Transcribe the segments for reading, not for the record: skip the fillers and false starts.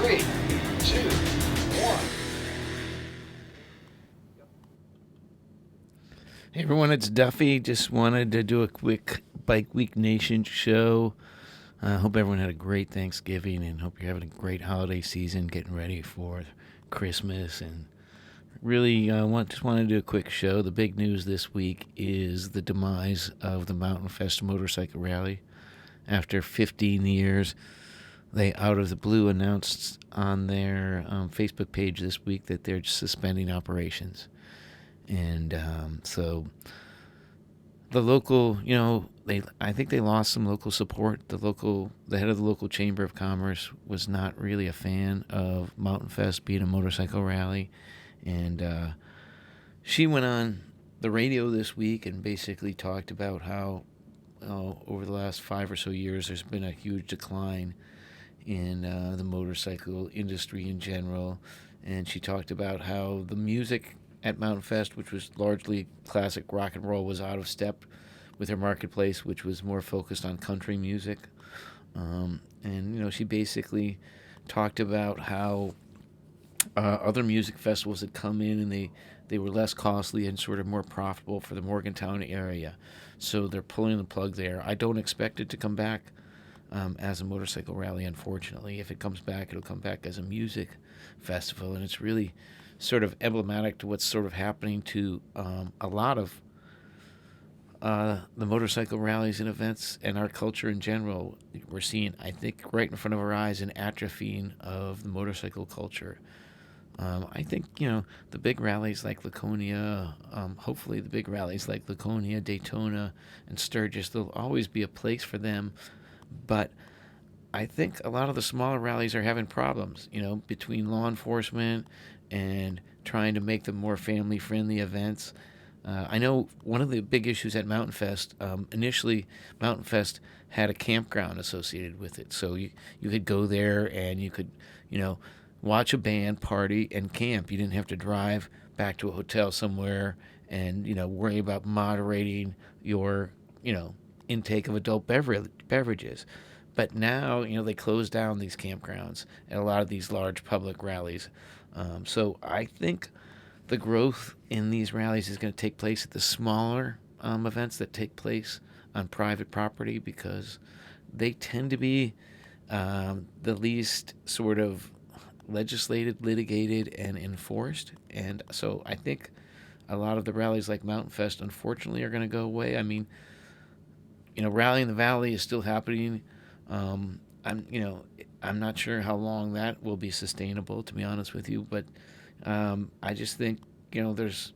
3, 2, 1. Hey everyone, it's Duffy. Just wanted to do a quick Bike Week Nation show. Hope everyone had a great Thanksgiving and hope you're having a great holiday season, getting ready for Christmas. And really just want to do a quick show. The big news this week is the demise of the Mountainfest Motorcycle Rally. After 15 years, they out of the blue announced on their Facebook page this week that they're suspending operations. And so the local, I think they lost some local support. The head of the local chamber of commerce was not really a fan of Mountainfest being a motorcycle rally, and she went on the radio this week and basically talked about how over the last 5 or so years there's been a huge decline in the motorcycle industry in general, and she talked about how the music at Mountainfest, which was largely classic rock and roll, was out of step with her marketplace, which was more focused on country music. And she basically talked about how other music festivals had come in and they were less costly and sort of more profitable for the Morgantown area. So they're pulling the plug there. I don't expect it to come back as a motorcycle rally, unfortunately. If it comes back, it'll come back as a music festival, and it's really sort of emblematic to what's sort of happening to a lot of the motorcycle rallies and events and our culture in general. We're seeing, I think, right in front of our eyes, an atrophying of the motorcycle culture. I think, the big rallies like Laconia, hopefully the big rallies like Laconia, Daytona, and Sturgis, there'll always be a place for them. But I think a lot of the smaller rallies are having problems, between law enforcement and trying to make them more family-friendly events. I know one of the big issues at Mountainfest, initially Mountainfest had a campground associated with it. So you could go there and you could, watch a band, party, and camp. You didn't have to drive back to a hotel somewhere and, worry about moderating your, intake of adult beverages. But now, they close down these campgrounds at a lot of these large public rallies. So I think the growth in these rallies is going to take place at the smaller events that take place on private property, because they tend to be the least sort of legislated, litigated, and enforced. And so I think a lot of the rallies like Mountainfest, unfortunately, are going to go away. I mean, Rally in the Valley is still happening. I'm not sure how long that will be sustainable, to be honest with you, but I just think there's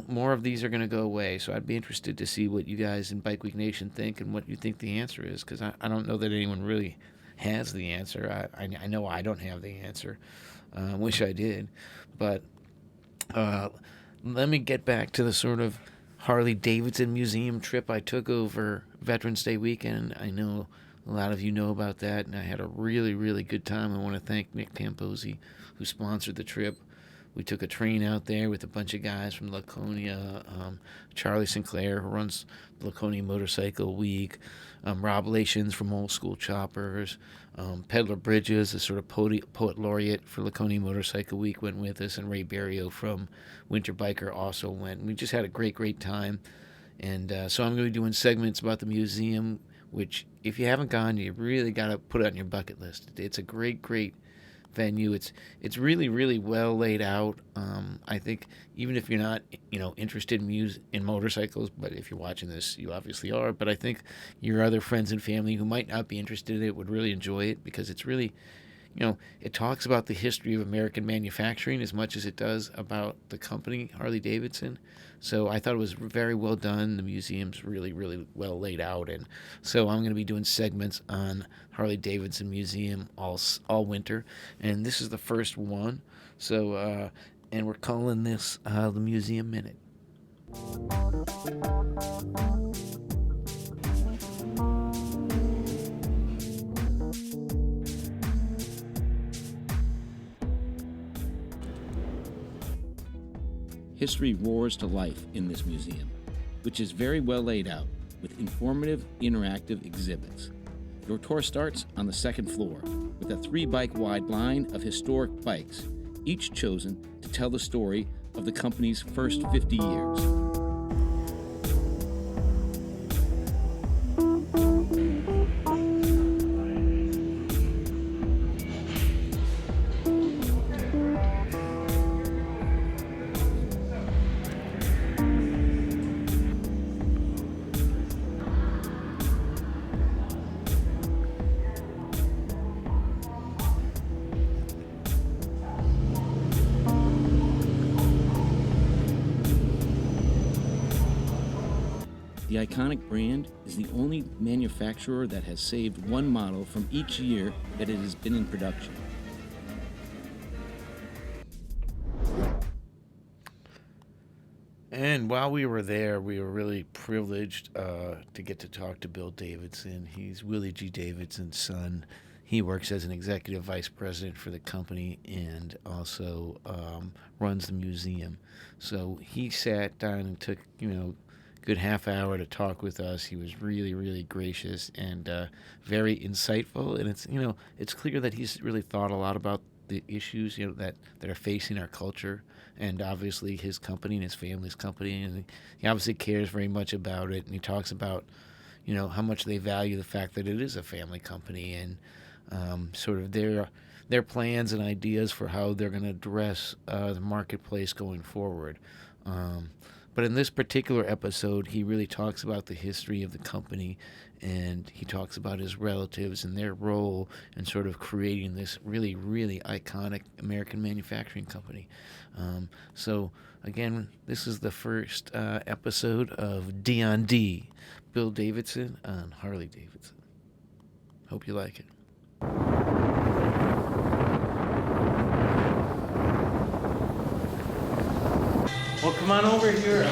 more of these are going to go away. So I'd be interested to see what you guys in Bike Week Nation think and what you think the answer is, because I don't know that anyone really has the answer. I know I don't have the answer. Wish I did, but let me get back to the sort of Harley Davidson Museum trip I took over Veterans Day weekend. I know a lot of you know about that, and I had a really, really good time. I want to thank Nick Tamposi, who sponsored the trip. We took a train out there with a bunch of guys from Laconia, Charlie Sinclair, who runs Laconia Motorcycle Week, Rob Lations from Old School Choppers, Peddler Bridges, a sort of poet laureate for Laconia Motorcycle Week, went with us, and Ray Berrio from Winter Biker also went. We just had a great, great time. And so I'm going to be doing segments about the museum, which, if you haven't gone, you really got to put it on your bucket list. It's a great, great venue. It's really, really well laid out. I think even if you're not interested in motorcycles, but if you're watching this, you obviously are. But I think your other friends and family who might not be interested in it would really enjoy it, because it's really, it talks about the history of American manufacturing as much as it does about the company Harley Davidson. So I thought it was very well done. The museum's really, really well laid out, and so I'm going to be doing segments on Harley Davidson Museum all winter, and this is the first one. So and we're calling this the Museum Minute. History roars to life in this museum, which is very well laid out with informative, interactive exhibits. Your tour starts on the second floor with a 3-bike-wide line of historic bikes, each chosen to tell the story of the company's first 50 years. The iconic brand is the only manufacturer that has saved one model from each year that it has been in production. And while we were there, we were really privileged to get to talk to Bill Davidson. He's Willie G. Davidson's son. He works as an executive vice president for the company and also runs the museum. So he sat down and took, good half hour to talk with us. He was really, really gracious and very insightful. And it's clear that he's really thought a lot about the issues, that are facing our culture, and obviously his company and his family's company. And he obviously cares very much about it. And he talks about, how much they value the fact that it is a family company and sort of their plans and ideas for how they're going to address the marketplace going forward. But in this particular episode, he really talks about the history of the company, and he talks about his relatives and their role in sort of creating this really, really iconic American manufacturing company. So, again, this is the first episode of D on D, Bill Davidson on Harley Davidson. Hope you like it. Well, come on over here.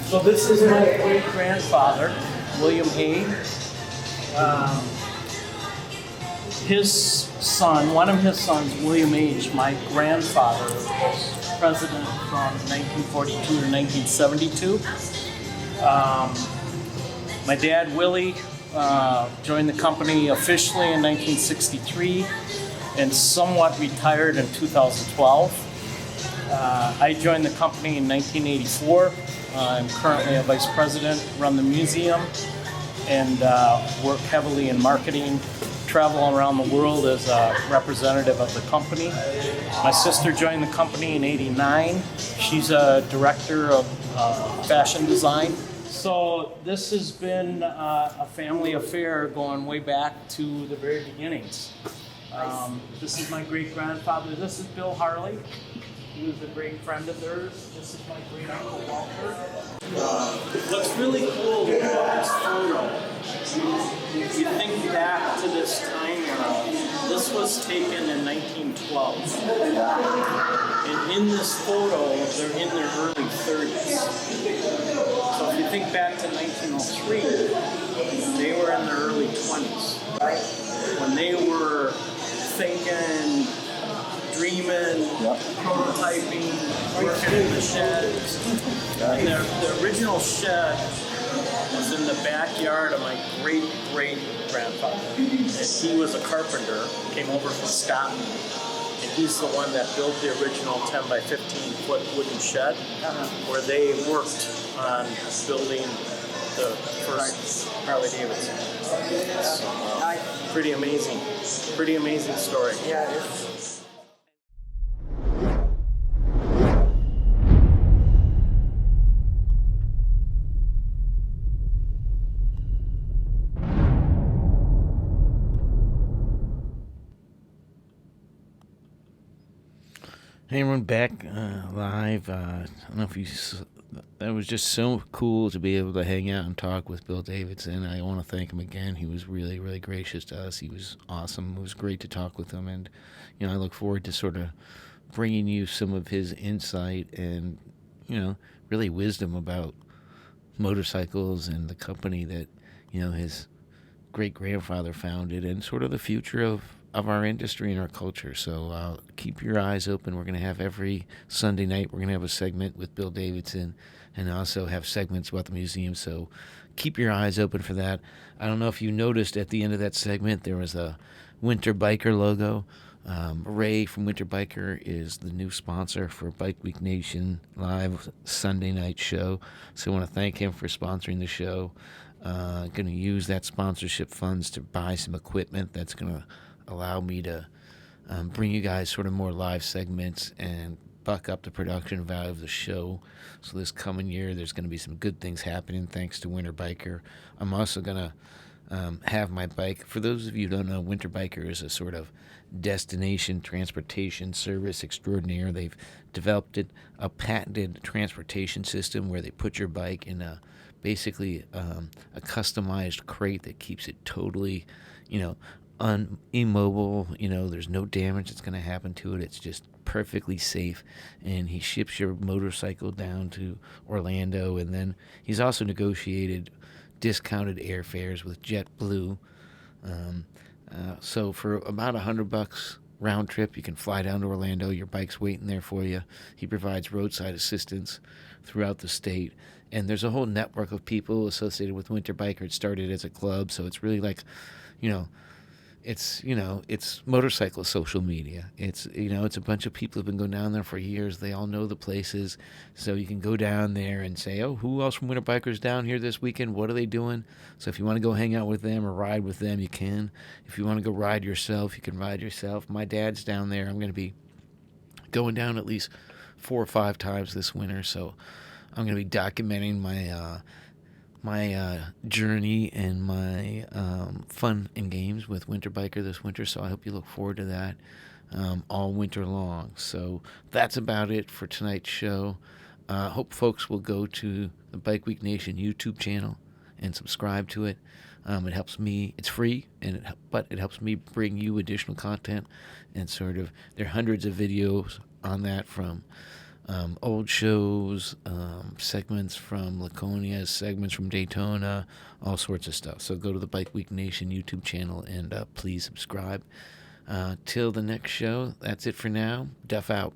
So this is my great-grandfather, William Hay. His son, one of his sons, William H., my grandfather, was president from 1942 to 1972. My dad, Willie, joined the company officially in 1963 and somewhat retired in 2012. I joined the company in 1984. I'm currently a vice president, run the museum, and work heavily in marketing, travel around the world as a representative of the company. My sister joined the company in '89. She's a director of fashion design. So this has been a family affair going way back to the very beginnings. This is my great-grandfather. This is Bill Harley. He was a great friend of theirs. This is my great-uncle Walter. What's really cool about this photo, if you think back to this time era, this was taken in 1912. And in this photo, they're in their early 30s. So if you think back to 1903, they were in their early 20s. When they were thinking, dreaming, prototyping, working in the shed. And the original shed was in the backyard of my great-great-grandfather. And he was a carpenter, came over from Scotland, and he's the one that built the original 10 by 15 foot wooden shed where they worked on building the first Harley Davidson. Pretty amazing story. Yeah, it is. Hey everyone, back live. I don't know if you. That was just so cool to be able to hang out and talk with Bill Davidson. I want to thank him again. He was really, really gracious to us. He was awesome. It was great to talk with him, and I look forward to sort of bringing you some of his insight and really wisdom about motorcycles and the company that his great grandfather founded, and sort of the future of of our industry and our culture. So keep your eyes open. We're going to have every Sunday night, we're going to have a segment with Bill Davidson and also have segments about the museum. So keep your eyes open for that. I don't know if you noticed at the end of that segment, there was a Winter Biker logo. Ray from Winter Biker is the new sponsor for Bike Week Nation live Sunday night show. So I want to thank him for sponsoring the show. Going to use that sponsorship funds to buy some equipment that's going to allow me to bring you guys sort of more live segments and buck up the production value of the show. So this coming year, there's going to be some good things happening thanks to Winter Biker. I'm also going to have my bike. For those of you who don't know, Winter Biker is a sort of destination transportation service extraordinaire. They've developed a patented transportation system where they put your bike in basically a customized crate that keeps it totally, immobile. There's no damage that's going to happen to it. It's just perfectly safe, and he ships your motorcycle down to Orlando, and then he's also negotiated discounted airfares with JetBlue. So for about $100 round trip, you can fly down to Orlando. Your bike's waiting there for you. He provides roadside assistance throughout the state, and there's a whole network of people associated with Winter Biker. It started as a club, so it's really like, it's motorcycle social media. It's a bunch of people who've been going down there for years. They all know the places, so you can go down there and say, oh, who else from Winter Bikers down here this weekend? What are they doing? So if you want to go hang out with them or ride with them, you can. If you want to go ride yourself, you can ride yourself. My dad's down there. I'm going to be going down at least 4 or 5 times this winter, so I'm going to be documenting my journey and my fun and games with Winter Biker this winter, so I hope you look forward to that all winter long. So that's about it for tonight's show. Hope folks will go to the Bike Week Nation YouTube channel and subscribe to it. It helps me. It's free, but it helps me bring you additional content, and sort of there are hundreds of videos on that from old shows, segments from Laconia, segments from Daytona, all sorts of stuff. So go to the Bike Week Nation YouTube channel and please subscribe. Till the next show, that's it for now. Duff out.